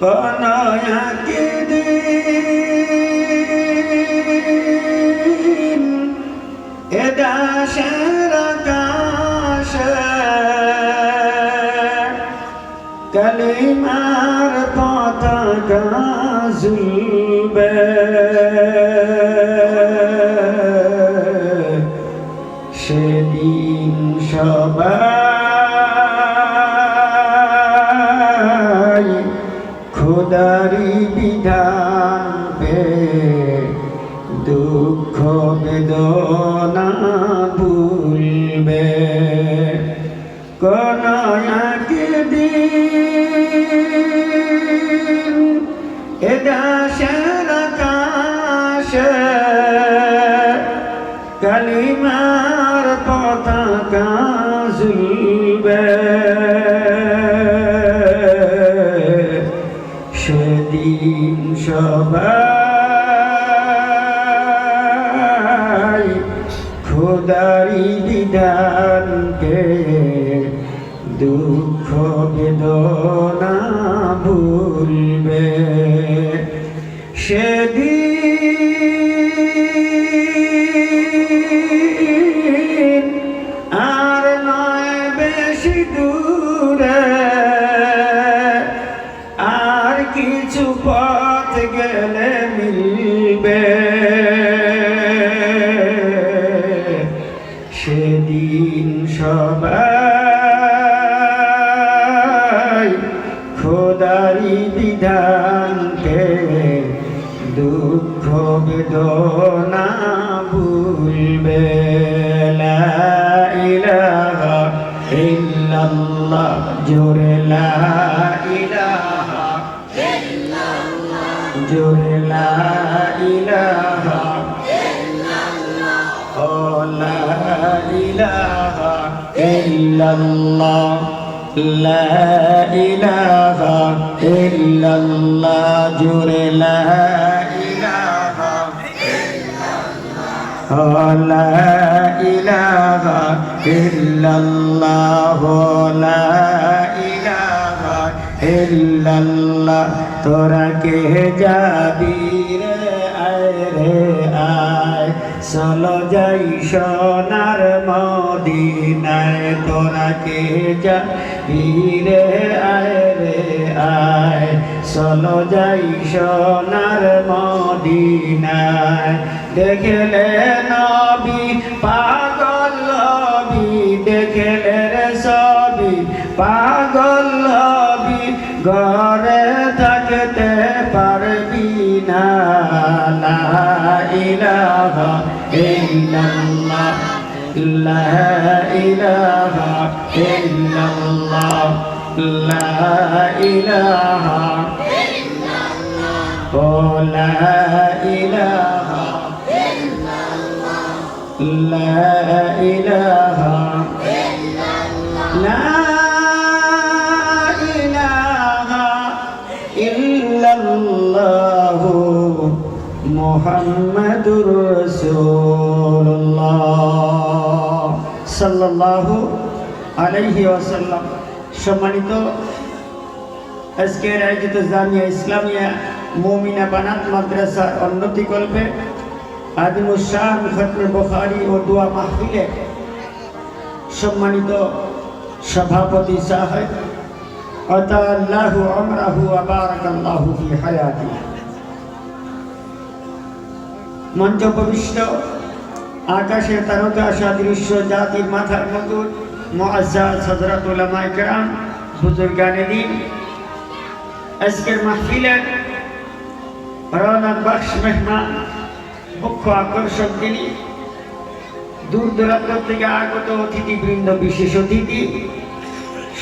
কোন একদিন এ দেশের আকাশে কালিমার পতাকা ঝুলবে, সেদিন সবাই খোদারি বিধান পে দুঃখ বেদনা ভুলবে। কোন একদিন এ দেশের আকাশে কালিমার পতাকা ঝুলবে, সেদিন সবাই খোদারি বিধানকে দুঃখ বেদনা ভুলবে। সেদিন আর নয় বেশি দূরে, আর কিছু পথ গেলে মিলবে, সেদিন সবাই খোদারি বিধানকে দুঃখ বেদনা ভুলবে। লা ইলাহা ইল্লাল্লাহ, জোরে লা ইলাহা ইল্লাল্লাহ, জোরে লা ইলাহা ইল্লাল্লাহ, ও লা ইলাহা ইল্লাল্লাহ, লা ইলাহা ইল্লাল্লাহ, জোরে লা ইলাহা ইল্লাল্লাহ, ও লা ইলাহা ইল্লাল্লাহ, লা ইলাহা ইল্লাল্লাহ। তোরা কে যাবি রে আয় রে আয়, চলো যাই সোনার মদিনায়। তোরা কে যাবি রে আয় রে আয়, চলো যাই সোনার মদিনায়। দেখলে নবী পাগল হবি, দেখলে রে সবই পাগল হবি, ঘরে থাকতে পারবি না। লা ইলাহা ইল্লাল্লাহ, লা ইলাহা ইল্লাল্লাহ, লা ইলাহা ইল্লাল্লাহ, ও লা ইলাহা ইল্লাল্লাহ, লা ইলাহা ইল্লাল্লাহ, লা ইলাহা ইল্লাল্লাহ, মুহাম্মাদুর রাসূলুল্লাহ সাল্লাল্লাহু আলাইহি ওয়াসাল্লাম। সম্মানিত আজকের আয়োজিত জামিয়া ইসলামিয়া মুমিনা বানাত মাদ্রাসার উন্নতিকল্পে আদিমুস শান খতমে বুখারী ও দোয়া মাহফিলে সম্মানিত সভাপতি সাহেব আতাল্লাহু আমরাহু ওয়া বারাকাল্লাহু ফি হায়াতিহি, মঞ্চ প্রবিষ্ট আকাশের তারকা সাদৃশ্য জাতির মাথার মুকুট মুআজ্জাজ হযরত উলামায়ে কেরাম বুজুর্গানে দ্বীন, আজকের মাহফিলের রওনাক বখশ মেহমান, মুখ্য আকর্ষক যিনি, দূর দূরান্ত থেকে আগত অতিথিবৃন্দ, বিশেষ অতিথি,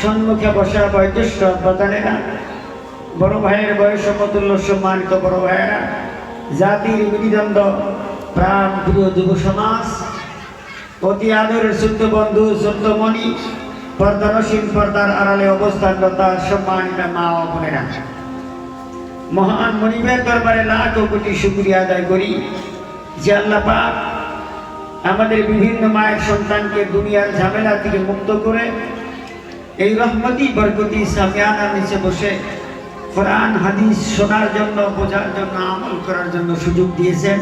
সম্মুখে বসা বয়োজ্যেষ্ঠ প্রধানেরা, বড় ভাইয়ের বয়স সমতুল্য সম্মানিত বড় ভাইয়েরা, জাতির মেরুদণ্ড প্রাণ প্রিয় যুব সমাজ, অতি আদরের শুদ্ধ বন্ধু সত্যমণি, পর্দানসীন পর্দার আড়ালে অবস্থানরত সম্মানিত মা ও বোনেরা, মহান মনিবের দরবারে লাখ কোটি শুকরিয়া আদায় করি যে আল্লাহ পাক আমাদের বিভিন্ন মায়ের সন্তানকে দুনিয়ার ঝামেলা থেকে মুক্ত করে এই রহমতি বরকতি সামিয়ানার নিচে বসে কোরআন হাদিস শোনার জন্য, বোঝার জন্য, আমল করার জন্য সুযোগ দিয়েছেন।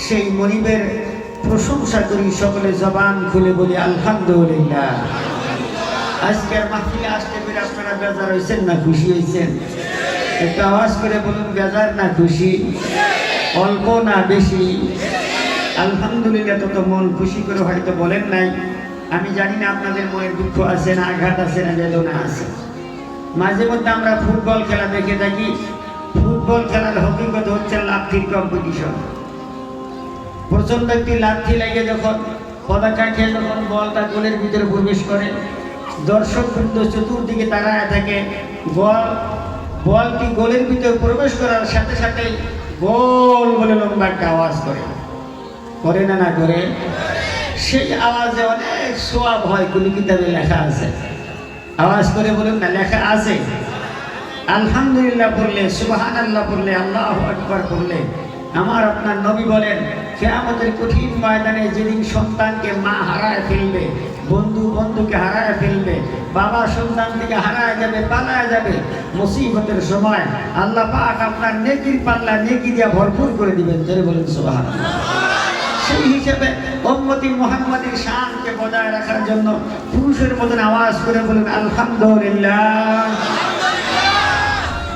সেই মনিবের প্রশংসা করি, সকলে জবান খুলে বলি আলহামদুলিল্লাহ। আজকের মাহফিলে আসতে পেরে আপনারা বেজার হয়েছেন না খুশি হয়েছেন? একটা আওয়াজ করে বলুন, বেজার না খুশি? অল্প না বেশি? আলহামদুলিল্লাহ। তো মন খুশি করে হয়তো বলেন নাই। আমি জানি না আপনাদের মনের দুঃখ আছে না, আঘাত আছে না, বেদনা আছে। মাঝে মধ্যে আমরা ফুটবল খেলা দেখে থাকি। ফুটবল খেলার হকিকত হচ্ছে লাঠির কম্পিটিশন। প্রচন্ড একটি লাঠি লাগে যখন পতাকা খেয়ে যখন বলটা গোলের ভিতরে প্রবেশ করে, দর্শক বৃন্দ চতুর্দিকে তাড়ায় থাকে। বলটি গোলের ভিতরে প্রবেশ করার সাথে সাথে গোল বলে লম্বা একটা আওয়াজ করে না না করে? সেই আওয়াজে অনেক সোয়াব হয়, কোনো কিতাবে লেখা আছে। আওয়াজ করে বলুন না, লেখা আছে। আলহামদুলিল্লাহ পড়লে, সুবহানাল্লাহ পড়লে, আল্লাহু আকবার পড়লে, আমার আপনার নবী বলেন কিয়ামতের কঠিন ময়দানে যেদিন সন্তানকে মা হারায় ফেলবে, বন্ধু বন্ধুকে হারায় ফেলবে, বাবা সন্তান থেকে হারায় যাবে, পালায় যাবে, মুসিবতের সময় আল্লাহ পাক আপনার নেকির পাল্লা নেকি দিয়া ভরপুর করে দিবেন। জোরে বলুন সুবহানাল্লাহ। সেই হিসেবে উম্মতি মুহাম্মাদের শানকে বজায় রাখার জন্য পুরুষের মতন আওয়াজ করে বলুন আলহামদুলিল্লাহ।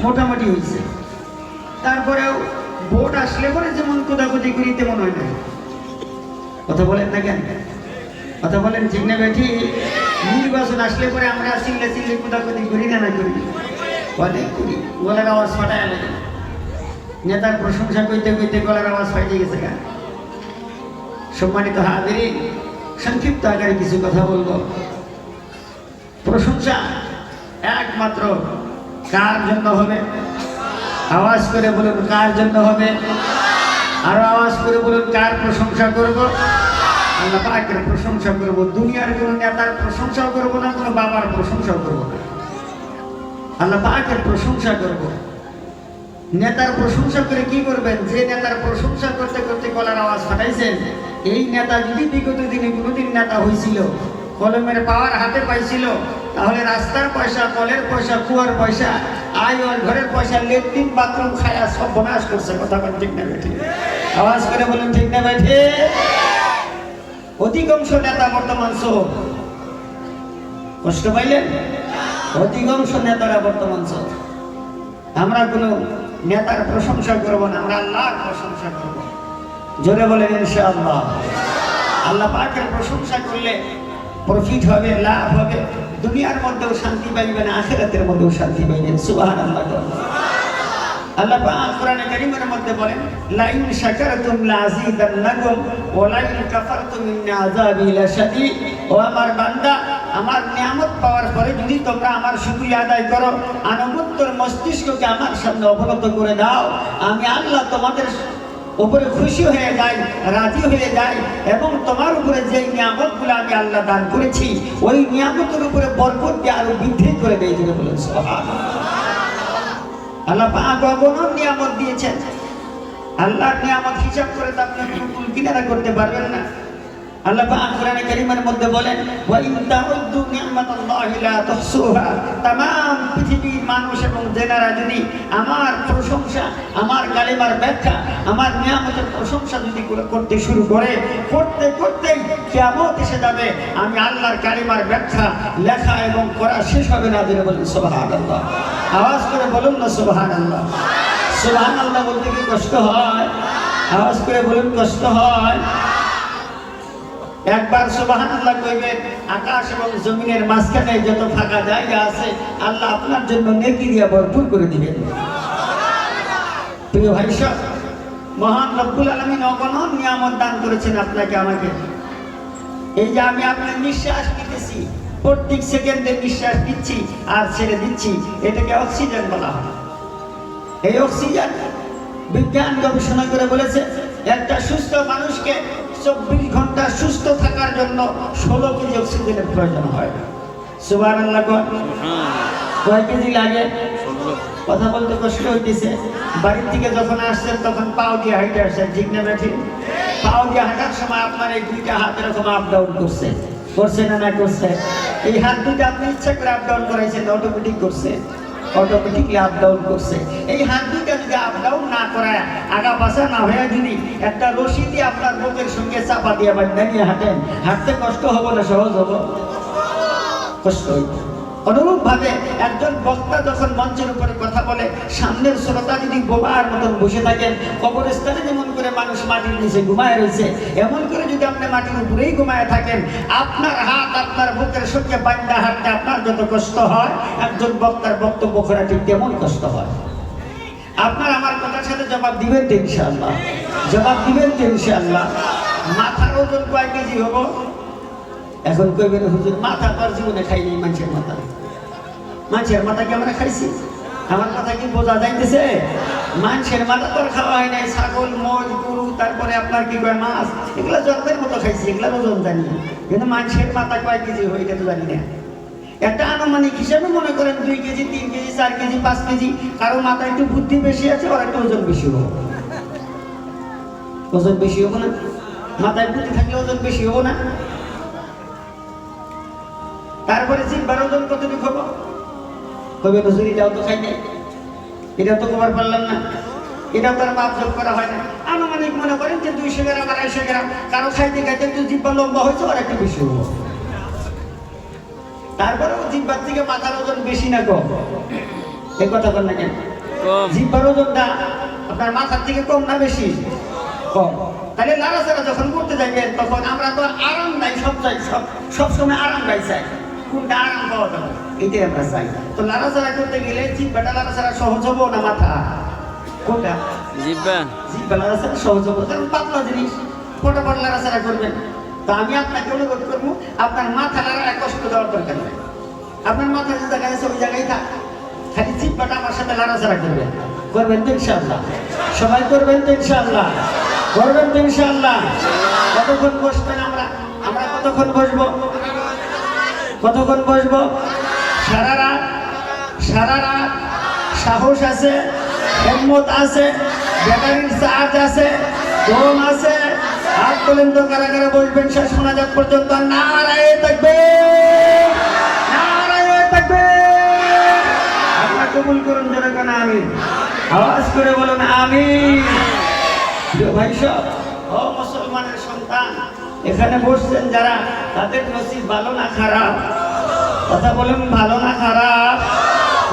মোটামুটি হয়েছে। তারপরেও ভোট আসলে পরে যেমন কোদাকুদি করি তেমন হয় না। কথা বলেন না কেন? কথা বলেন ঠিক না বেঠি? নির্বাচন আসলে পরে আমরা চিল্লে চিল্লে কোদাকুদি করি না না করি? অনেক করি। গলার আওয়াজ ফাটায় না। নেতার প্রশংসা করতে করতে গলার আওয়াজ ফাইটে গেছে গা। সম্মানিত হাজিরিন, সংক্ষিপ্ত আকারে কিছু কথা বলবো। প্রশংসা একমাত্র কার জন্য হবে? আওয়াজ করে বলুন, কার জন্য হবে? আরো আওয়াজ করে বলুন, কার প্রশংসা করব? আল্লাহ পাকের প্রশংসা করব। দুনিয়ার কোনো নেতার প্রশংসাও করব না, কোনো বাবার প্রশংসাও করব না। আল্লাহ পাকের প্রশংসা করব। নেতার প্রশংসা করে কি করবেন? যে নেতার প্রশংসা করতে করতে গলার আওয়াজ ফাটাইছেন, এই নেতা যদি বিগত দিনে কোনোদিন নেতা হয়েছিল, কলমের পাওয়ার হাতে পাইছিল, তাহলে রাস্তার পয়সা, কলের পয়সা, কুয়ার পয়সা, আয় ঘরের পয়সা, লেট্রিন বাথরুম খায়া সব বনাশ করছে। কথা বলেন ঠিক না বেঠি? আওয়াজ করে বলেন ঠিক না বেঠি? অধিকাংশ নেতা বর্তমান সব কষ্ট পাইলেন। অধিকাংশ নেতারা বর্তমান সব। আমরা কোনো নেতার প্রশংসা করব না, আমরা আল্লাহর প্রশংসা করব। জোরে বলেন ইনশাআল্লাহ। আল্লাহ পাকের প্রশংসা করলে প্রফিট হবে, লাভ হবে। দুনিয়ার মধ্যেও শান্তি পাইবেন, আখিরাতের মধ্যেও শান্তি পাইবেন। সুবহানাল্লাহ। আল্লাহ পাক কোরআনে কারীমের মধ্যে বলেন লাইন শাকারতুম লাযীদান্নাকুম ওয়া লাইন কাফারতুম ইন্না আযাবি লাশাদীদ। ও আমার বান্দা, আমার নিয়ামত পাওয়ার পরে যদি তোমরা আমার শুকরিয়া আদায় করো, আনুগত্যের মস্তিষ্ককে আমার সামনে অবনত করে দাও, আমি আল্লাহ তোমাদের উপরে খুশি হয়ে যাই, রাজি হয়ে যাই, এবং তোমার উপরে যে নিয়ামতগুলো আমি আল্লাহ দান করেছি, ওই নিয়ামতের উপরে বরকত দিয়ে আরো বৃদ্ধি করে দেয়। যদি বলেন সুবহানাল্লাহ। আল্লাহ পাক অগণন নিয়ামত দিয়েছেন। আল্লাহর নিয়ামত হিসাব করে তো আপনি কুল কিনারা করতে পারবেন না। আল্লাহ পাক কোরআনে কারীমের মধ্যে বলেন ওয়া ইন তাউদ্দু নি'মাতাল্লাহি লা তুহসুহা। तमाम পৃথিবীর মানুষ এবং জেনারা যদি আমার প্রশংসা, আমার কালিমার ব্যাখ্যা, আমার নিয়ামতের প্রশংসা যদি করতে শুরু করে, করতে করতে কিয়ামত এসে যাবে, আমি আল্লাহর কালিমার ব্যাখ্যা লেখা এবং করা শেষ হবে না। দিলে বলেন সুবহানাল্লাহ। আওয়াজ করে বলুন না সুবহানাল্লাহ। সুবহানাল্লাহ বলতে কি কষ্ট হয়? আওয়াজ করে বলুন, কষ্ট হয়? একবার সুবহানাল্লাহ কইবেন, আকাশ এবং জমিনের মাঝখানে যত ফাঁকা জায়গা আছে আল্লাহ আপনার জন্য নেকি দিয়ে ভরপুর করে দিবেন। প্রিয় ভাই সব, মহান রব্বুল আলামিন অগণন নিয়ামত দান করেছেন আপনাকে আমাকে। এই যে আমি আপনার নিঃশ্বাস নিতেছি, প্রত্যেক সেকেন্ডে নিঃশ্বাস দিচ্ছি আর ছেড়ে দিচ্ছি, এটাকে অক্সিজেন বলা হয়। এই অক্সিজেন বিজ্ঞান গবেষণা করে বলেছে একটা সুস্থ মানুষকে 24 ঘন্টা সুস্থ থাকার জন্য 16 কেজি অক্সিজেনের প্রয়োজন হয়। সুবহানাল্লাহ। কয় কেজি লাগে? কথা বলতে কষ্ট হইতেছে। বাড়ির থেকে যখন আসছেন তখন পাও দিয়ে হাঁটে আসছেন, ঠিক না বেঠিক? পাও দিয়ে হাঁটার সময় আপনার এই দুইটা হাত এরকম আপ ডাউন করছে না না করছে? এই হাত দুইটা আপনি ইচ্ছা করে আপ ডাউন করাইছেন, অটোমেটিক করছে। অটোমেটিকলি আপ ডাউন করছে। এই হাত দুইটা যদি আপ ডাউন না করায়, আগা পাশা না হয়ে যদি একটা রশি দিয়ে আপনার বুকের সঙ্গে চাপা দিয়ে বান্ধা নিয়ে হাঁটেন, হাঁটতে কষ্ট হবো না সহজ হবো? কষ্ট হইব। অনুরূপ ভাবে একজন বক্তা যখন মঞ্চের উপরে কথা বলে, সামনের শ্রোতা যদি বোবার মতন বসে থাকেন, কবরস্থানে যেমন করে মানুষ মাটির নিচে ঘুমায় রয়েছে, এমন করে যদি আপনি মাটির উপরেই ঘুমায় থাকেন, আপনার হাত আপনার বুকের সঙ্গে বান্ধা হাঁটতে আপনার যত কষ্ট হয়, একজন বক্তার বক্তব্য করা ঠিক তেমন কষ্ট হয়। আপনার আমার কথার সাথে জবাব দিবেন তো ইনশাআল্লাহ? জবাব দিবেন তো ইনশাআল্লাহ? মাথার ওজন কয় কেজি হবো? এখন কইবেন হুজুর মাথা তো আর জীবনে খাইনি, মানুষের মাথা। মানুষের মাথা কি আমরা খাইছি? আমার কথা কি বোঝা যাইতেছে? মানুষের মাথা তো খাওয়া হয় নাই, ছাগল, মোষ, গরু, তারপরে আপনার কি কয় মাছ, এগুলা জন্মের মতো খাইছি, এগুলার ওজন জানি। কিন্তু মানুষের মাথা কয় কেজি হয় এটা তো জানি না। একটা আনুমানিক হিসেবে মনে করেন 2 কেজি, 3 কেজি, 4 কেজি, 5 কেজি। কারো মাথায় একটু বুদ্ধি বেশি আছে, ওর একটা ওজন বেশি হবো। ওজন বেশি হবো না? মাথায় বুদ্ধি থাকলে ওজন বেশি হবো না? তারপরে জিহ্বার ওজন কতটুকু হবো? কবে হুজুর এটাও তো খাই নাই, এটাও তো কবার পারলাম না, এটাও তার মাপজোপ করা হয় না। আনুমানিক মনে করেন যে 200 গ্রাম, 250 গ্রাম। কারো খাইতে খাইতে একটু জিহ্বা লম্বা হয়েছে, আর একটু বেশি হবো। তারপরেও জিহ্বার থেকে মাথার ওজন বেশি না কম? এই কথা বল না কেন? জিহ্বার ওজনটা আপনার মাথার থেকে কম না বেশি? কম। তাহলে লাড়াচাড়া যখন করতে যাবেন, তখন আমরা তো আরাম নাই, সব সময় আরাম পাই চাই। কোনটা আরাম পাওয়া যাবে এটাই আমরা চাই। তো লাড়াচাড়া করতে গেলে জিহ্বাটা লাড়াচাড়া সহজ হবো না মাথা? কোনটা? জিহ্বা। জিহ্বা লাড়াচাড়া সহজ হবো, কারণ পাতলা জিনিস, ফটাফট লাড়াচাড়া করবেন। তো আমি আপনাকে অনুরোধ করবো, আপনার মাথা লাড়ায় কষ্ট দেওয়ার দরকার নেই। আপনার মাথা যে জায়গায় আছে ওই জায়গায় থাক, খালি জিহ্বাটা আমার সাথে লাড়াচাড়া করবেন। করবেন তো ইনশাআল্লাহ? সবাই করবেন তো ইনশাআল্লাহ? করবেন তো ইনশাআল্লাহ? কতক্ষণ বসবেন আমরা? আমরা কতক্ষণ বসবো? কতক্ষণ বসবো? সারা রাত? সারা রাত সাহস আছে, হিম্মত আছে, ব্যাটারির চার্জ আছে, দম আছে? হাত তোলেন তো কারা কারা বসবেন শেষ মোনাজাত পর্যন্ত? নারায়ে তাকবীর, নারায়ে তাকবীর। আল্লাহ কবুল করুন, যারা কেন আমিন। আওয়াজ করে বলুন আমিন। প্রিয় ভাই সব, ও মুসলমানের সন্তান, এখানে বসছেন যারা, তাদের নসিব ভালো না খারাপ? কথা বলুন, ভালো না খারাপ?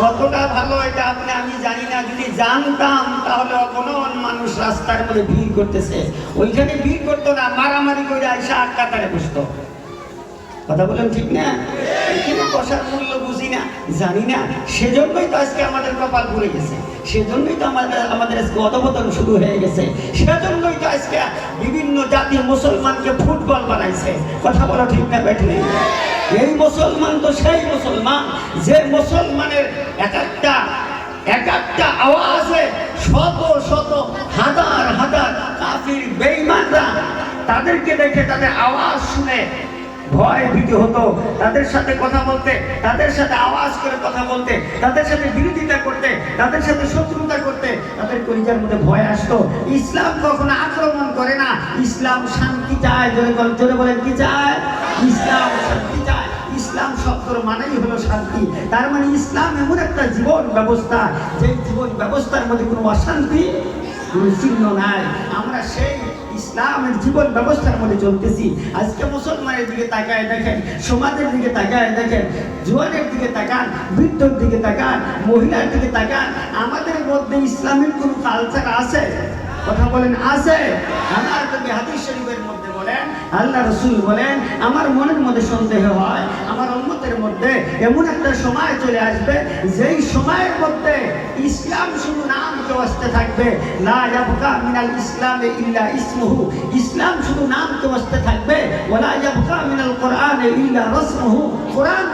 কতটা ভালো এটা আমি জানি না। যদি জানতাম তাহলে অগণন মানুষ রাস্তার মধ্যে ভিড় করতেছে, ওইখানে ভিড় করতো না, মারামারি করে আইসা কাতারে বসতো। কথা বলেন ঠিক না? এখানে বসার মূল্য বুঝি না, জানি না, সেজন্যই তো আজকে আমাদের কপাল পুড়ে গেছে, সেজন্যই তো আমাদের আজকে অধপতন শুরু হয়ে গেছে, সেজন্যই তো আজকে বিভিন্ন জাতি মুসলমানকে ফুটবল বানাইছে। কথা বলো ঠিক না বেঠিক? এই মুসলমান তো সেই মুসলমান যে মুসলমানের এক একটা আওয়াজে শত শত হাজার হাজার কাফির বেঈমানরা তাদেরকে দেখে, তাদের আওয়াজ শুনে ভয় ভীতি হতো, তাদের সাথে কথা বলতে, তাদের সাথে আওয়াজ করে কথা বলতে, তাদের সাথে বিরোধিতা করতে, তাদের সাথে শত্রুতা করতে তাদের কলিজার মধ্যে ভয় আসতো। ইসলাম কখনো আক্রমণ করে না, ইসলাম শান্তি চায়। জোরে বলেন কি চায়? ইসলাম শান্তি চায়। ইসলাম শব্দের মানেই হলো শান্তি। তার মানে ইসলাম এমন একটা জীবন ব্যবস্থা, যে জীবন ব্যবস্থার মধ্যে কোনো অশান্তি, কোনো চিহ্ন নাই। আমরা সেই ইসলামের জীবন ব্যবস্থার মধ্যে চলতেছি। আজকে মুসলমানের দিকে তাকায় দেখেন, সমাজের দিকে তাকায় দেখেন, জোয়ানের দিকে তাকান, বৃদ্ধর দিকে তাকান, মহিলার দিকে তাকান, আমাদের মধ্যে ইসলামের কোন কালচার আছে? কথা বলেন, আছে? আমার নবী হাদিস শরীফের মধ্যে বলেন, আল্লাহ রাসূল বলেন, আমার মনের মধ্যে সন্দেহ হয় আমার উম্মতের মধ্যে এমন একটা সময় চলে আসবে, যেই সময়ের মধ্যে ইসলাম শুধু নাম কেওয়াস্তে থাকবে, লা ইয়াবকা মিনাল ইসলামে ইল্লা ইসমুহু, ইসলাম শুধু নাম কেওয়াস্তে থাকবে, ওয়ালা ইয়াবকা মিনাল কোরআনে ইল্লা রাসমুহু, কোরআন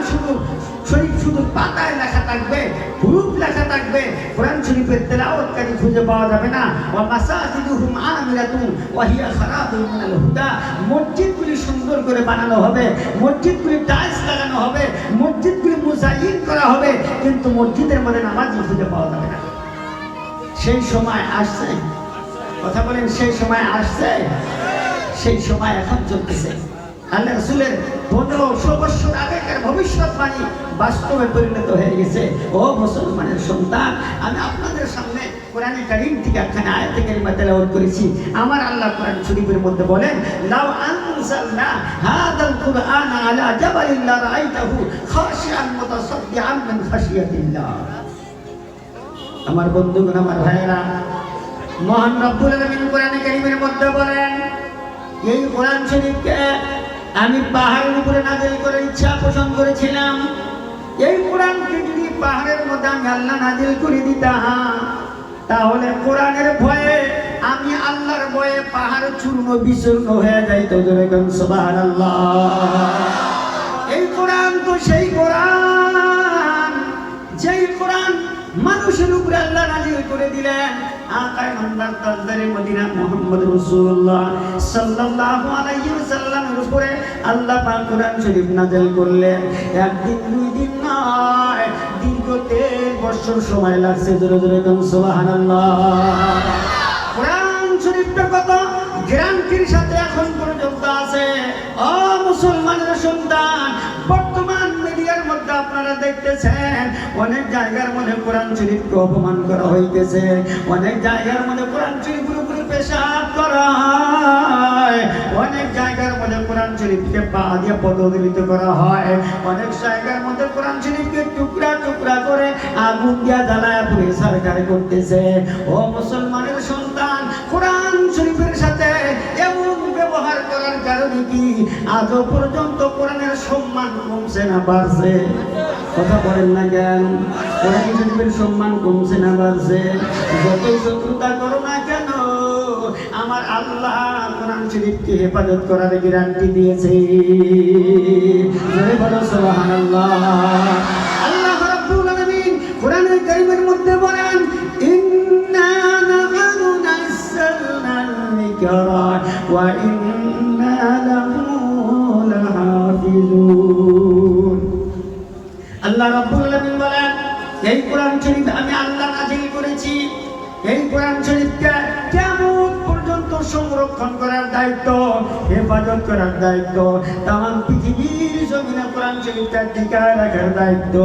শরীফ শুধু পাতায় লেখা থাকবে, হুরুফ লেখা থাকবে, কোরআন শরীফের তেলাওয়াতকারী খুঁজে পাওয়া যাবে না। ওয়া মাসাজিদুহুম আমিরাতুন ওয়া হিয়া খারাবুন মিনাল হুদা, মসজিদগুলি সুন্দর করে বানানো হবে, মসজিদগুলি টাইলস লাগানো হবে, মসজিদগুলি মুজাইন করা হবে, কিন্তু মসজিদের মধ্যে নামাজি খুঁজে পাওয়া যাবে না। সেই সময় আসছে? কথা বলেন, সেই সময় আসছে? সেই সময় এখন চলতেছে। আল্লাহ রাসূলের 1500 বছর আগেকার ভবিষ্যৎবাণী বাস্তবে পরিণত হয়ে গেছে। ও মুসলমানের সন্তান, আমি আপনাদের সামনে কোরআনে কারীম থেকে একখানা আয়াতে কারিমা তেলাওয়াত করেছি। আমার আল্লাহ কোরআন শরীফের মধ্যে বলেন, লাউ আনজালনা হাদাল কুরআন আলা জাবালিন লারাআইতাহু খাশিআন মুতাসাদ্দিআন মিন খাশিয়াতিল্লাহ। আমার বন্ধুগণ, আমার ভাইয়েরা, মহান রব্বুল আলামিন কোরআনে কারীমের মধ্যে বলেন, এই কোরআন শরীফকে আমি পাহাড়ের উপরে নাযিল করে ইচ্ছা পোষণ করেছিলাম। এই কোরআনকে যদি পাহাড়ের মধ্যে আমি আল্লাহ নাযিল করে দিতাম, তাহলে কোরআনের ভয়ে আমি আল্লাহর ভয়ে পাহাড় চূর্ণ বিচূর্ণ হয়ে যাইত। জোরে বলুন সুবহানাল্লাহ। এই কোরআন তো সেই কোরআন, যেই কোরআন মানুষের উপরে আল্লাহ নাযিল করে দিলেন। আকায় নামদার তাজদারে মদিনা মুহাম্মদ রাসূলুল্লাহ সাল্লাল্লাহু আলাইহি ওয়াসাল্লামের উপরে আল্লাহ পাক কোরআন শরীফ নাযিল করলেন। একদিন দুই দিন নয়, দীর্ঘ 3 বছর সময় লাগছে। জোরে জোরে বলুন সুবহানাল্লাহ। কোরআন শরীফটা কত গ্যারান্টির সাথে এখন পর্যন্ত আছে। ও মুসলমানের সন্তান, বর্তমান মিডিয়ার মধ্যে আপনারা দেখতেছেন অনেক জায়গার মধ্যে কোরআন শরীফকে অপমান করা হইতেছে, অনেক জায়গার মধ্যে কোরআন শরীফের উপরে পেশাব করা হয়, অনেক জায়গার মধ্যে কোরআন শরীফকে পা দিয়ে পদদলিত করা হয়, অনেক জায়গার মধ্যে কোরআন শরীফকে টুকরা টুকরা করে আগুন দিয়া জ্বালায় পুড়ে সরকার করতেছে। ও মুসলমানের সন্তান, কোরআন শরীফের সাথে এমন ব্যবহার করার কারণে কি আজও পর্যন্ত কোরআনের সম্মান কমছে না বাড়ছে? কথা বলেন না কেন? কোরআন শরীফের সম্মান কমছে না বাড়ছে? যতই শত্রুতা করো না কেন, আমার আল্লাহ কোরআন শরীফকে হেফাজত করার গ্যারান্টি দিয়েছে। জোরে বলো সুবহানাল্লাহ। আল্লাহ রাব্বুল আলামিন কোরআনুল কারীমের মধ্যে বলেন, ইন্না নাহনু নাযালনাল যিকরা ওয়া ইন্না লাহু লাহাফিজুন। আল্লাহ রাব্বুল আলামিন বলেন, এই কোরআন শরীফ আমি আল্লাহ নাযিল করেছি। এই কোরআন শরীফকে কিয়ামত পর্যন্ত সংরক্ষণ করার দায়িত্ব, হেফাজত করার দায়িত্ব, তামাম পৃথিবীর জমিনে কোরআন শরীফটা টিকায় রাখার দায়িত্ব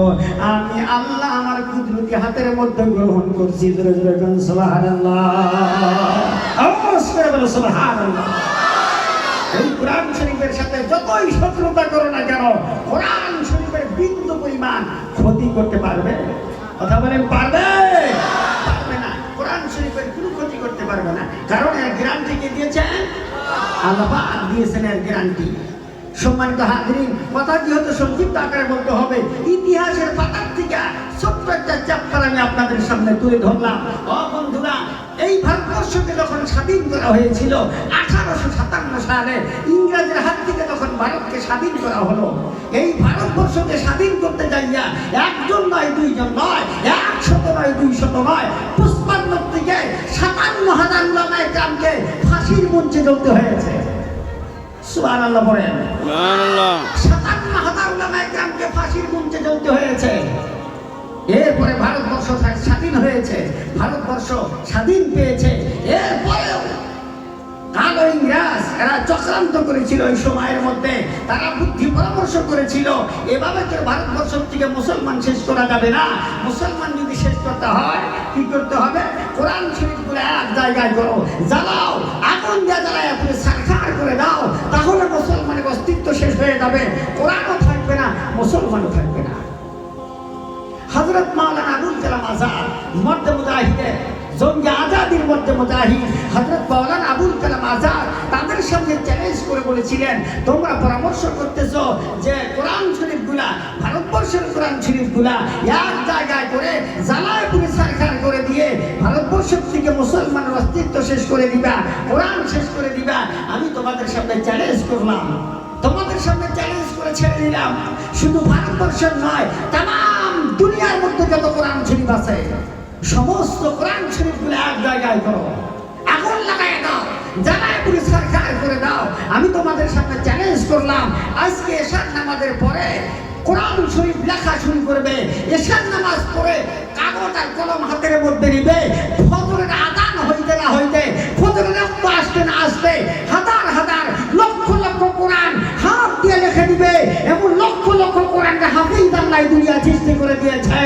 আমি আল্লাহ আমার কুদরতি হাতের মধ্যে গ্রহণ করছি। জোরে জোরে বলুন সুবহানাল্লাহ। আওয়াজ করে বলুন সুবহানাল্লাহ। এই কোরআন শরীফের সাথে যতই শত্রুতা করো না কেন, কোরআন শরীফের বিন্দু পরিমাণ ক্ষতি করতে পারবে? কথা বলেন, পারবে? পারবে না। কোরআন শরীফের কোনো ক্ষতি করতে পারবে না, কারণ এর গ্যারান্টি কে দিয়েছেন? আল্লাহ পাক দিয়েছেন এর গ্যারান্টি। সম্মানিত হাজিরিন, কথা কি হতো সংক্ষিপ্ত আকারে বলতে হবে। ইতিহাসের পাতার থেকে ছোট্ট একটা চ্যাপ্টার আমি আপনাদের সামনে তুলে ধরলাম। ও বন্ধুরা, এই ভারতবর্ষকে যখন স্বাধীন করা হয়েছিল 1857 সালে, ইংরেজের হাত থেকে যখন ভারতকে স্বাধীন করা হলো, এই ভারতবর্ষকে স্বাধীন করতে যাইয়া একজন নয়, দুইজন নয়, 100 নয়, 200 নয়, 55 থেকে 57,000 উলামায়ে কেরামকে ফাঁসির মঞ্চে জ্বলতে হয়েছে। সুবহানাল্লাহ বলেন। সুবহানাল্লাহ। 57,000 উলামায়ে কেরামকে ফাঁসির মঞ্চে জ্বলতে হয়েছে। এরপরে ভারতবর্ষ স্বাধীন হয়েছে, ভারতবর্ষ স্বাধীন পেয়েছে। এরপরেও কালো ইংরেজ এরা চক্রান্ত করেছিল এই সময়ের মধ্যে, তারা বুদ্ধি পরামর্শ করেছিল এভাবে তো ভারতবর্ষ থেকে মুসলমান শেষ করা যাবে না। মুসলমান যদি শেষ করতে হয় কি করতে হবে? কোরআন শরীফগুলো এক জায়গায় করো, জ্বালাও, আগুন দিয়ে জ্বালায় আপনি সারখার করে দাও, তাহলে মুসলমানের অস্তিত্ব শেষ হয়ে যাবে। কোরআনও থাকবে না, মুসলমানও থাকবে না। হযরত মাওলানা আবুল কালাম আজাদ মর্দে মুজাহিদের জঙ্গে আজাদির মধ্যে মুজাহিদ হযরত মাওলানা আবুল কালাম আজাদ তাদের সামনে চ্যালেঞ্জ করে বলেছিলেন, তোমরা পরামর্শ করতেছো যে কোরআন শরীফগুলা, ভারতবর্ষের কোরআন শরীফগুলা এক জায়গায় করে জ্বালায় পুড়ে সারখার করে দিয়ে ভারতবর্ষের থেকে মুসলমানের অস্তিত্ব শেষ করে দিবা, কোরআন শেষ করে দিবা। আমি তোমাদের সামনে চ্যালেঞ্জ করলাম, তোমাদের সামনে চ্যালেঞ্জ করে ছেড়ে দিলাম, শুধু ভারতবর্ষের নয়, তাম দুনিয়ার মধ্যে যত কোরআন শরীফ আছে সমস্ত কোরআন শরীফগুলো এক জায়গায় করো, আগুন লাগাই দাও, জ্বালায় পুড়ে সারখার করে দাও। আমি তোমাদের সামনে চ্যালেঞ্জ করলাম, আজকে এশার নামাজের পরে কোরআন শরীফ লেখা শুরু করবে, এশার নামাজ পড়ে কাগজ আর কলম হাতের মধ্যে নিবে, ফজরের আযান হইতে না হইতে, ফজরের রক্ত আসতে না আসতে হাজার হাজার লক্ষ লক্ষ কোরআন হাফ আল্লাহ দুনিয়া সৃষ্টি করে দিয়েছে।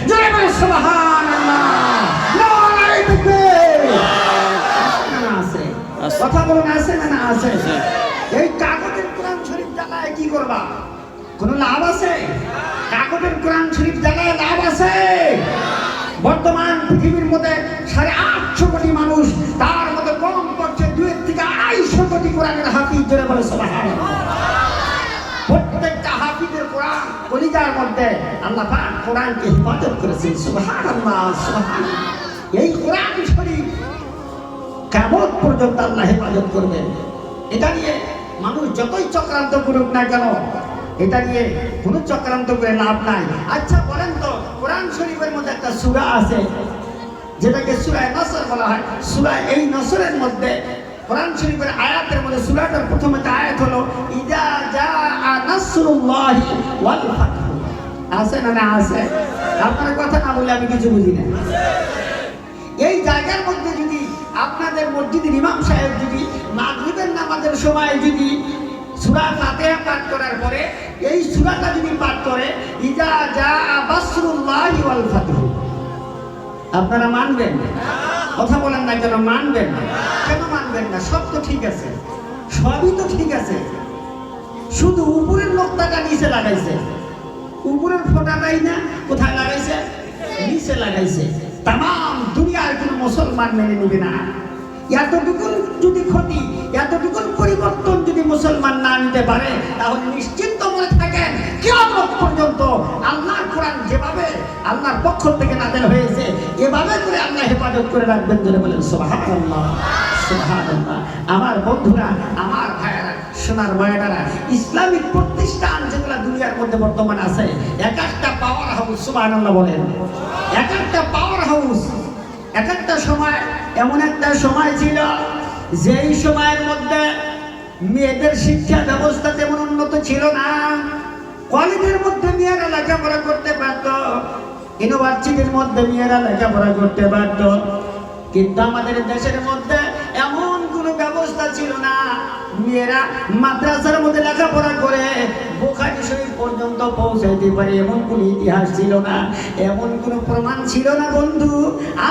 জোরে বলে সুবহানাল্লাহ, নারায়ে তাকবীর। আছে কথা বলুন, আছে না আছে? এই কাগজের কোরআন শরীফ জ্বালায় কি করবা? কোনো লাভ আছে? কাগজের কোরআন শরীফ জ্বালায় লাভ আছে? বর্তমান পৃথিবীর মধ্যে 850 কোটি মানুষ, তার মধ্যে কম পক্ষে 2 থেকে 250 কোটি কোরআনের হাফিজ। জোরে বলে সুবহানাল্লাহ। প্রত্যেকটা হাফিজের কোরআন কলিজার মধ্যে আল্লাহ পাক কোরআনকে হেফাজত করেছেন। সুবহানাল্লাহ, সুবহানাল্লাহ। এই কোরআন শরীফ কিয়ামত পর্যন্ত আল্লাহ হেফাজত করবেন। এটা নিয়ে মানুষ যতই চক্রান্ত করুক না কেন, এটা নিয়ে কোনো চক্রান্ত করে লাভ নাই। আচ্ছা বলেন তো, কোরআন শরীফের মধ্যে একটা সূরা আছে যেটাকে সূরা নসর বলা হয়। সূরা এই নসরের মধ্যে কোরআন শরীফের আয়াতের মধ্যে সূরাটার প্রথম একটা আয়াত হলো ইযা জাআ নাসরুল্লাহি ওয়াল ফাতহ। আছে না আছে? আপনার কথা না বলে আমি কিছু বুঝি না। এই জায়গার মধ্যে যদি আপনাদের মসজিদের ইমাম সাহেব যদি মাগরিবের নামাজের সময় যদি সূরা ফাতিহা পাঠ করার পরে এই সূরাটা যদি পাঠ করে ইযা জাআ নাসরুল্লাহি ওয়াল ফাতহ, আপনারা মানবেন? কথা বলেন না কেন? মানবেন? কেন মানবেন না? সব তো ঠিক আছে, সবই তো ঠিক আছে, শুধু উপরের নোক্তাটা নিচে লাগাইছে। উপরের ফোঁটাটাই না কোথায় লাগাইছে? নিচে লাগাইছে। তাম দুনিয়ার কোনো মুসলমান মেনে নেবে না। এতটুকুন যদি ক্ষতি, এতটুকুন পরিবর্তন যদি মুসলমান না নিতে পারে, তাহলে নিশ্চিন্ত মনে থাকেন কিয়ামত পর্যন্ত আল্লাহর কোরআন যেভাবে আল্লাহর পক্ষ থেকে নাযিল হয়েছে এভাবে করে আল্লাহ হেফাজত করে রাখবেন। জোরে বলেন সুবহানাল্লাহ, সুবহানাল্লাহ। আমার বন্ধুরা, আমার ভাইয়েরা, সোনার মায়েরা, ইসলামিক প্রতিষ্ঠান যেগুলো দুনিয়ার মধ্যে বর্তমান আছে, এক একটা পাওয়ার হাউস। সুবহানাল্লাহ বলেন। এক একটা পাওয়ার হাউস। এক একটা সময় এমন একটা সময় ছিল যেই সময়ের মধ্যে মেয়েদের শিক্ষা ব্যবস্থা তেমন উন্নত ছিল না। কলেজের মধ্যে মেয়েরা লেখাপড়া করতে পারত, ইউনিভার্সিটির মধ্যে মেয়েরা লেখাপড়া করতে পারত, কিন্তু আমাদের দেশের মধ্যে এমন কোনো ব্যবস্থা ছিল না মেয়েরা মাদ্রাসার মধ্যে লেখাপড়া করে বুখারী শরীফ পর্যন্ত পৌঁছাইতে পারে, এমন কোনো ইতিহাস ছিল না, এমন কোনো প্রমাণ ছিল না বন্ধু।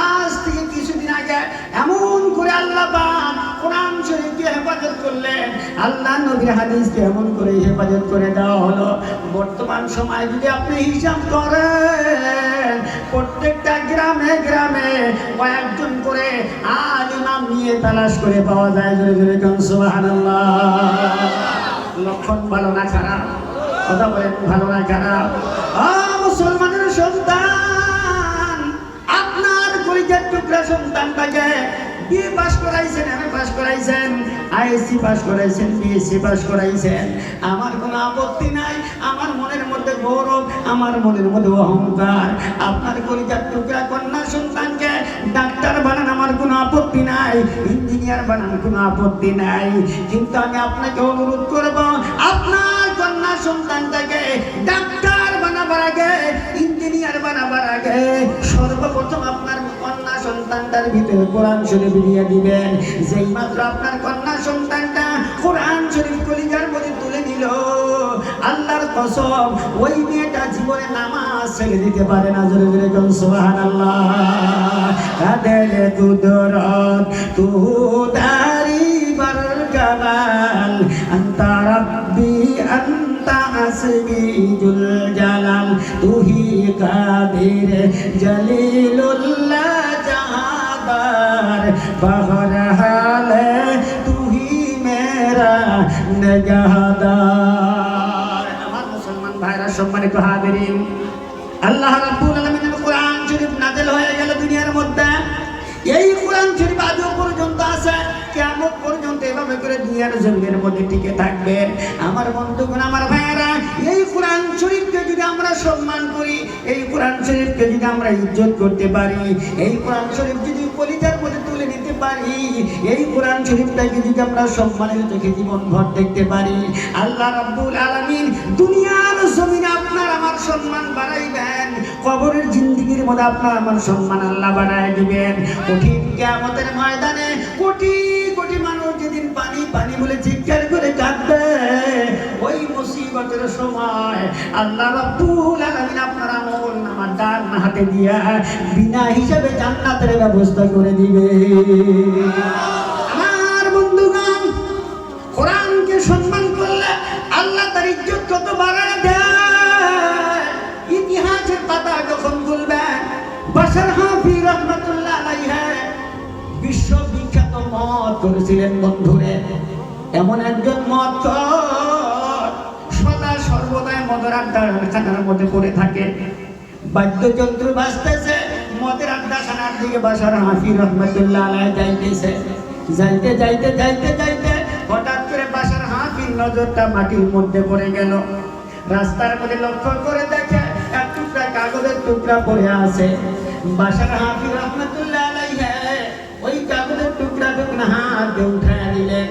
আজ থেকে কিছুদিন আগে এমন করে আল্লাহ পাক কোরআন শরীফকে হেফাজত করলেন, আল্লাহ নবীর হাদিসকে এমন করে হেফাজত করে দেওয়া হলো। বর্তমান সময় যদি আপনি হিসাব করেন, প্রত্যেকটা গ্রামে গ্রামে কয়েকজন করে আলিম নিয়ে তালাশ করে পাওয়া যায়। জোরে জোরে কোন সুবহানাল্লাহ। লক্ষণ ভালো না খারাপ? কথা বলেন, ভালো না খারাপ? মুসলমানের সন্তান, আপনার কলিজার টুকরা সন্তানটাকে বিএ পাস করাইছেন, এমএ পাস করাইছেন, আইএসসি পাস করাইছেন, বিএসসি পাস করাইছেন, আমার কোনো আপত্তি নাই। আমার মনের মধ্যে গৌরব, আমার মনের মধ্যে অহংকার। আপনার কলিজার টুকরা কন্যা সন্তানকে ডাক্তার বানান, আমার কোনো আপত্তি নাই, ইঞ্জিনিয়ার বানান, কোনো আপত্তি নাই। কিন্তু আমি আপনাকে অনুরোধ করব, আপনার কন্যা সন্তানটাকে ডাক্তার বানাবার আগে, ইঞ্জিনিয়ার বানাবার আগে সর্বপ্রথম আপনার কন্যা সন্তানটার ভিতরে কোরআন শরীফ দিয়ে দিবেন। যেই মাত্র আপনার কন্যা সন্তানটা কোরআন শরীফ কলিজার মধ্যে তুলে দিল, আল্লাহর কসম ওই মেয়েটা জীবনে নামাজ ছেড়ে দিতে পারে না। জোরে জোরে কোন সুবহানাল্লাহ। কাদের কুদরত তু দারি বার কামাল, আনতা রাব্বি আনতা আসমি জুল জালাল, তুহি কাদির জলিলুল্লাহ জাহাদার, বহর হালে তুহি মেরা নিগাহদার। আমার মুসলমান ভাইরা, সম্মানিত হাজিরিন, আল্লাহ রাব্বুল আলামিনের কোরআন শরীফ নাযিল হয়ে গেল দুনিয়ার মধ্যে। এই কোরআন শরীফ আজও পর্যন্ত আছে, কিয়ামত পর্যন্ত এভাবে করে দুনিয়ার জমিনের মধ্যে টিকে থাকবে। আমার বন্ধুগণ, আমার ভাইয়েরা, এই কোরআন শরীফকে যদি আমরা সম্মান করি, এই কোরআন শরীফকে যদি আমরা ইজ্জত করতে পারি, এই কোরআন শরীফ যদি কলিজার মধ্যে তুলে নিতে পারি, এই কোরআন শরীফটাকে যদি আমরা সম্মানের চোখে জীবনভর দেখতে পারি, আল্লাহ রাব্বুল আলামিন দুনিয়ার জমিনে আপনার আমার সম্মান বাড়াইবেন। কবরের জিন্দেগির মধ্যে আপনার আমার সম্মান আল্লাহ বাড়ায় দিবেন। কঠিন কিয়ামতের ময়দানে কোটি কোটি মানুষ যেদিন পানি পানি বলে চিৎকার করে কাঁদবে, ওই মুসিবত মুসিবতের সময় আল্লাহ রাব্বুল আলামিন আপনার আমলনামা ডান হাতে দিয়া বিনা হিসাবে জান্নাতের ব্যবস্থা করে দিবে। আমার বন্ধুগণ, কোরআনকে সম্মান করলে আল্লাহ তার ইজ্জত কত বাড়ায় দেয়। ইতিহাসের পাতা যখন খুলবেন, বাশার হাফিজ রহমাতুল্লাহ আলাইহি বিশ্ববিখ্যাত মত করেছিলেন বন্ধুরে। এমন একজন মত সদা সর্বদাই মদের আড্ডাখানার মধ্যে পড়ে থাকে, বাদ্যযন্ত্র বাজতেছে, মদের আড্ডাখানার দিকে বাশার হাফিজ রহমাতুল্লাহ আলাইহি যাইতেছে। যাইতে যাইতে যাইতে যাইতে হঠাৎ করে বাশার হাফিজ নজরটা মাটির মধ্যে পড়ে গেল। রাস্তার মধ্যে লক্ষ্য করে দেখে এক টুকরা কাগজের টুকরা পড়ে আছে। বাশার হাফিজ রহমাতুল্লাহ আলাইহি ওই কাগজের টুকরা হাত দিয়ে উঠায় দিলেন।